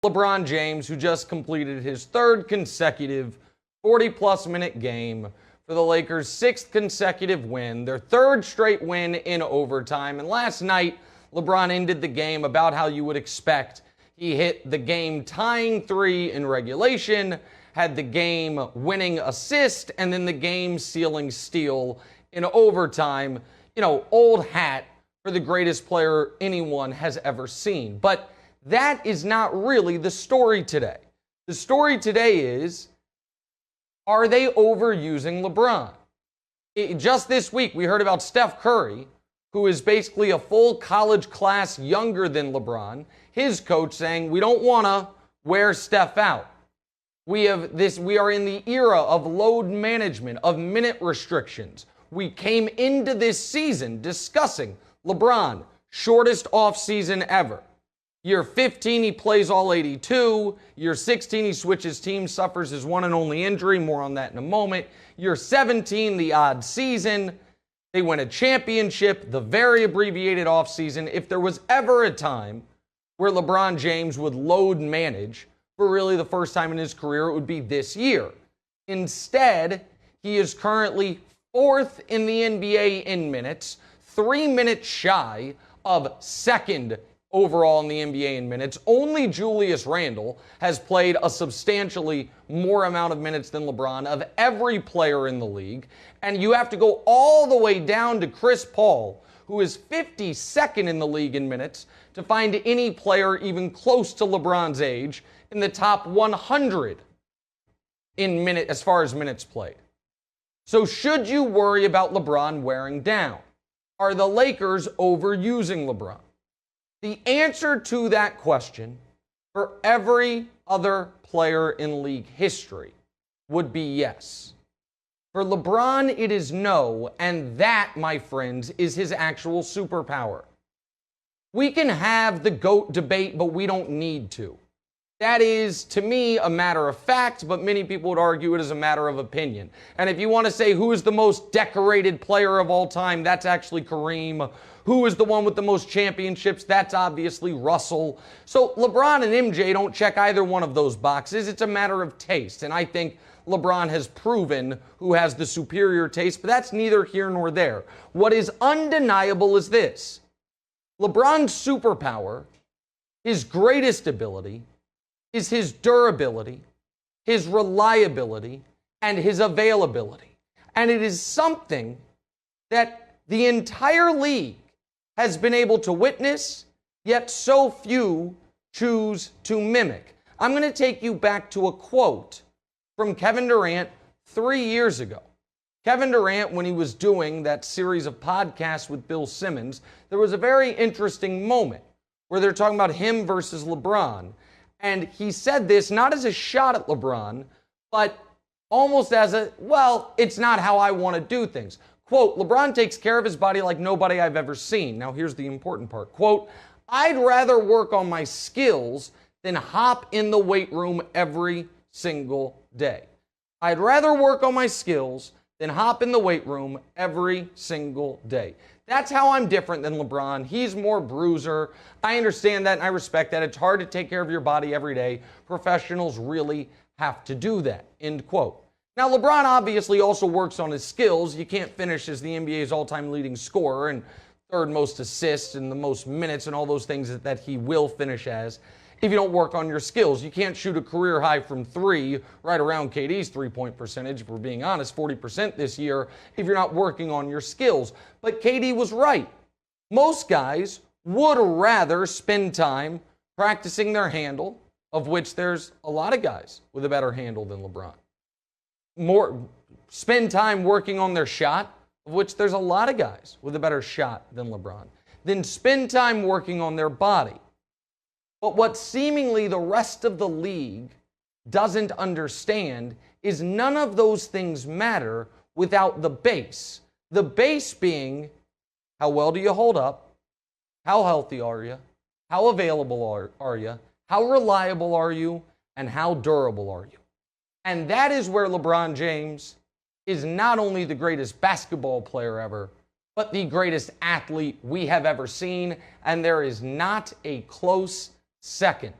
LeBron James, who just completed his third consecutive 40-plus minute game for the Lakers' sixth consecutive win, their third straight win in overtime. And last night, LeBron ended the game about how you would expect. He hit the game-tying three in regulation, had the game-winning assist, and then the game-sealing steal in overtime. You know, old hat for the greatest player anyone has ever seen. But that is not really the story today. The story today is, are they overusing LeBron? Just this week, we heard about Steph Curry, who is basically a full college class younger than LeBron. His coach saying, we don't want to wear Steph out. We are in the era of load management, of minute restrictions. We came into this season discussing LeBron, shortest offseason ever. Year 15, he plays all 82. Year 16, he switches teams, suffers his one and only injury. More on that in a moment. Year 17, the odd season. They win a championship, the very abbreviated offseason. If there was ever a time where LeBron James would load manage for really the first time in his career, it would be this year. Instead, he is currently fourth in the NBA in minutes, 3 minutes shy of second overall in the NBA in minutes. Only Julius Randle has played a substantially more amount of minutes than LeBron of every player in the league. And you have to go all the way down to Chris Paul, who is 52nd in the league in minutes, to find any player even close to LeBron's age in the top 100 in minute as far as minutes played. So should you worry about LeBron wearing down? Are the Lakers overusing LeBron? The answer to that question for every other player in league history would be yes. For LeBron, it is no, and that, my friends, is his actual superpower. We can have the GOAT debate, but we don't need to. That is, to me, a matter of fact, but many people would argue it is a matter of opinion. And if you want to say who is the most decorated player of all time, that's actually Kareem. Who is the one with the most championships? That's obviously Russell. So LeBron and MJ don't check either one of those boxes. It's a matter of taste. And I think LeBron has proven who has the superior taste, but that's neither here nor there. What is undeniable is this. LeBron's superpower, his greatest ability, is his durability, his reliability, and his availability. And it is something that the entire league has been able to witness, yet so few choose to mimic. I'm going to take you back to a quote from Kevin Durant 3 years ago. Kevin Durant, when he was doing that series of podcasts with Bill Simmons, there was a very interesting moment where they're talking about him versus LeBron. And he said this not as a shot at LeBron, but almost as a, well, it's not how I want to do things. Quote, LeBron takes care of his body like nobody I've ever seen. Now, here's the important part. Quote, I'd rather work on my skills than hop in the weight room every single day. I'd rather work on my skills than hop in the weight room every single day. That's how I'm different than LeBron. He's more bruiser. I understand that and I respect that. It's hard to take care of your body every day. Professionals really have to do that, end quote. Now, LeBron obviously also works on his skills. You can't finish as the NBA's all-time leading scorer and third most assists and the most minutes and all those things that he will finish as if you don't work on your skills. You can't shoot a career high from three, right around KD's three-point percentage, if we're being honest, 40% this year, if you're not working on your skills. But KD was right. Most guys would rather spend time practicing their handle, of which there's a lot of guys with a better handle than LeBron. Spend time working on their shot, of which there's a lot of guys with a better shot than LeBron. Then spend time working on their body. But what seemingly the rest of the league doesn't understand is none of those things matter without the base. The base being, how well do you hold up? How healthy are you? How available are you? How reliable are you? And how durable are you? And that is where LeBron James is not only the greatest basketball player ever, but the greatest athlete we have ever seen. And there is not a close second.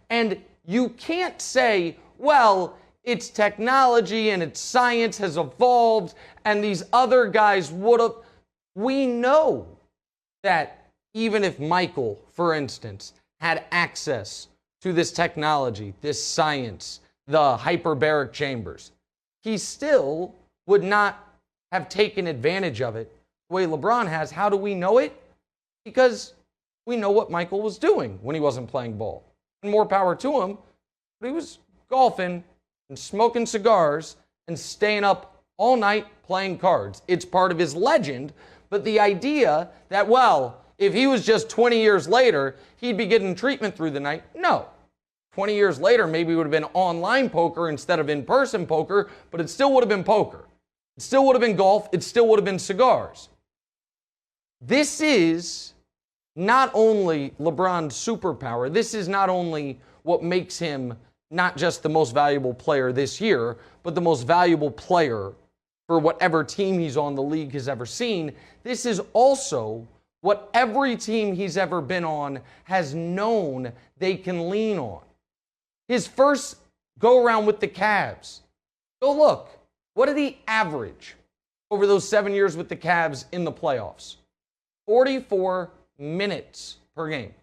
And you can't say, well, it's technology and it's science has evolved and these other guys would have. We know that even if Michael, for instance, had access to this technology, this science, the hyperbaric chambers, he still would not have taken advantage of it the way LeBron has. How do we know it? Because we know what Michael was doing when he wasn't playing ball. And more power to him, but he was golfing and smoking cigars and staying up all night playing cards. It's part of his legend, but the idea that, well, if he was just 20 years later, he'd be getting treatment through the night, no. 20 years later, maybe it would have been online poker instead of in-person poker, but it still would have been poker. It still would have been golf. It still would have been cigars. This is not only LeBron's superpower. This is not only what makes him not just the most valuable player this year, but the most valuable player for whatever team he's on the league has ever seen. This is also what every team he's ever been on has known they can lean on. His first go-around with the Cavs. Go look. What did he average over those 7 years with the Cavs in the playoffs? 44 minutes per game.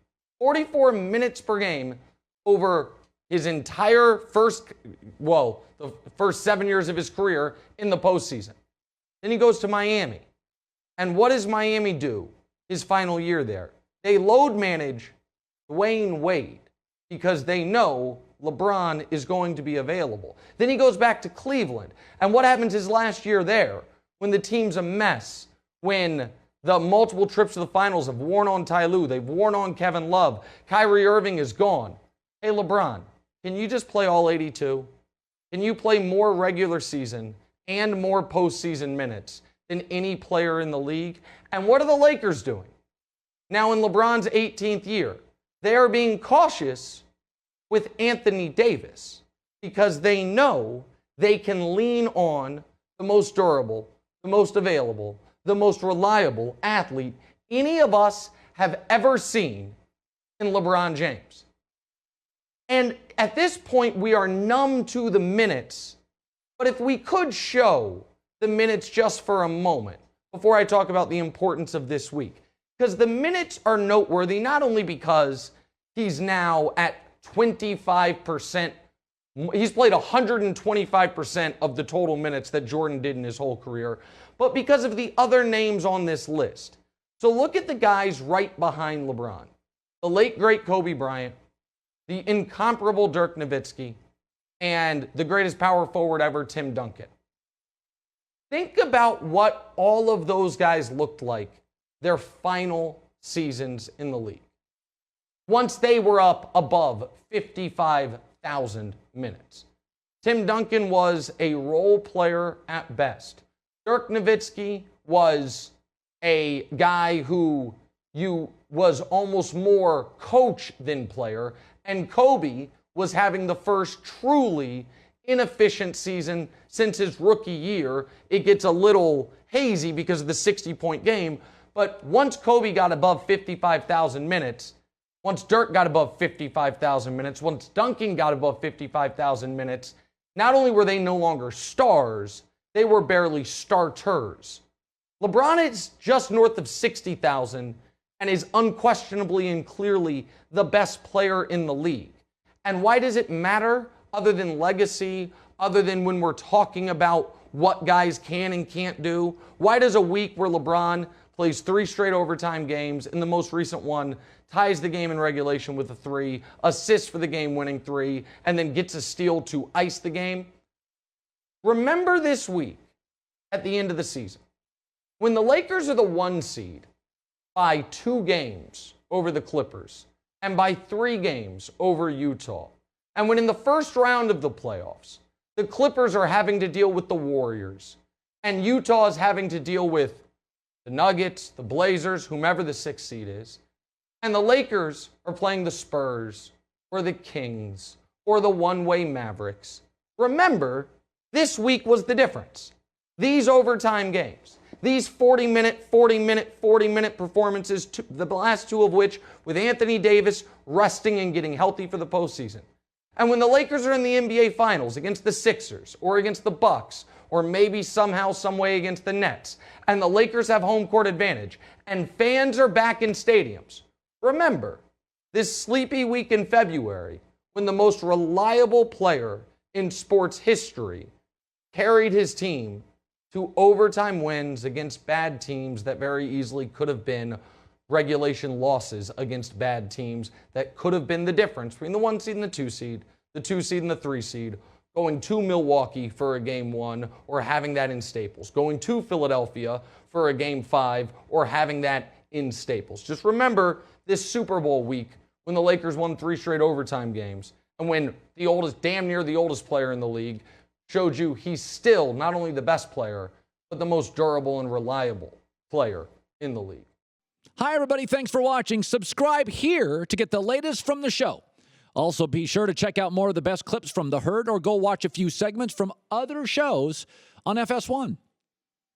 44 minutes per game over his entire the first 7 years of his career in the postseason. Then he goes to Miami. And what does Miami do his final year there? They load manage Dwayne Wade because they know LeBron is going to be available. Then he goes back to Cleveland. And what happens his last year there when the team's a mess, when the multiple trips to the finals have worn on Ty Lue, they've worn on Kevin Love, Kyrie Irving is gone. Hey, LeBron, can you just play all 82? Can you play more regular season and more postseason minutes than any player in the league? And what are the Lakers doing? Now in LeBron's 18th year, they are being cautious with Anthony Davis because they know they can lean on the most durable, the most available, the most reliable athlete any of us have ever seen in LeBron James. And at this point, we are numb to the minutes. But if we could show the minutes just for a moment before I talk about the importance of this week, because the minutes are noteworthy not only because he's now at 25%, he's played 125% of the total minutes that Jordan did in his whole career, but because of the other names on this list. So look at the guys right behind LeBron. The late, great Kobe Bryant, the incomparable Dirk Nowitzki, and the greatest power forward ever, Tim Duncan. Think about what all of those guys looked like their final seasons in the league. Once they were up above 55,000 minutes. Tim Duncan was a role player at best. Dirk Nowitzki was a guy who was almost more coach than player, and Kobe was having the first truly inefficient season since his rookie year. It gets a little hazy because of the 60-point game, but once Kobe got above 55,000 minutes, once Dirk got above 55,000 minutes, once Duncan got above 55,000 minutes, not only were they no longer stars, they were barely starters. LeBron is just north of 60,000 and is unquestionably and clearly the best player in the league. And why does it matter other than legacy, other than when we're talking about what guys can and can't do? Why does a week where LeBron plays 3 straight overtime games, and the most recent one ties the game in regulation with a 3, assists for the game-winning 3, and then gets a steal to ice the game? Remember this week at the end of the season, when the Lakers are the 1 seed by 2 games over the Clippers and by 3 games over Utah, and when in the first round of the playoffs, the Clippers are having to deal with the Warriors, and Utah is having to deal with the Nuggets, the Blazers, whomever the 6th seed is, and the Lakers are playing the Spurs or the Kings or the one-way Mavericks. Remember, this week was the difference. These overtime games. These 40-minute performances, the last two of which with Anthony Davis resting and getting healthy for the postseason. And when the Lakers are in the NBA Finals against the Sixers or against the Bucks or maybe somehow, some way against the Nets, and the Lakers have home court advantage and fans are back in stadiums, remember, this sleepy week in February when the most reliable player in sports history carried his team to overtime wins against bad teams that very easily could have been regulation losses against bad teams that could have been the difference between the 1 seed and the 2 seed, the 2 seed and the 3 seed, going to Milwaukee for a game 1 or having that in Staples, going to Philadelphia for a game 5 or having that in Staples. Just remember this Super Bowl week when the Lakers won 3 straight overtime games and when the oldest, damn near the oldest player in the league showed you he's still not only the best player, but the most durable and reliable player in the league. Hi, everybody. Thanks for watching. Subscribe here to get the latest from the show. Also, be sure to check out more of the best clips from The Herd or go watch a few segments from other shows on FS1.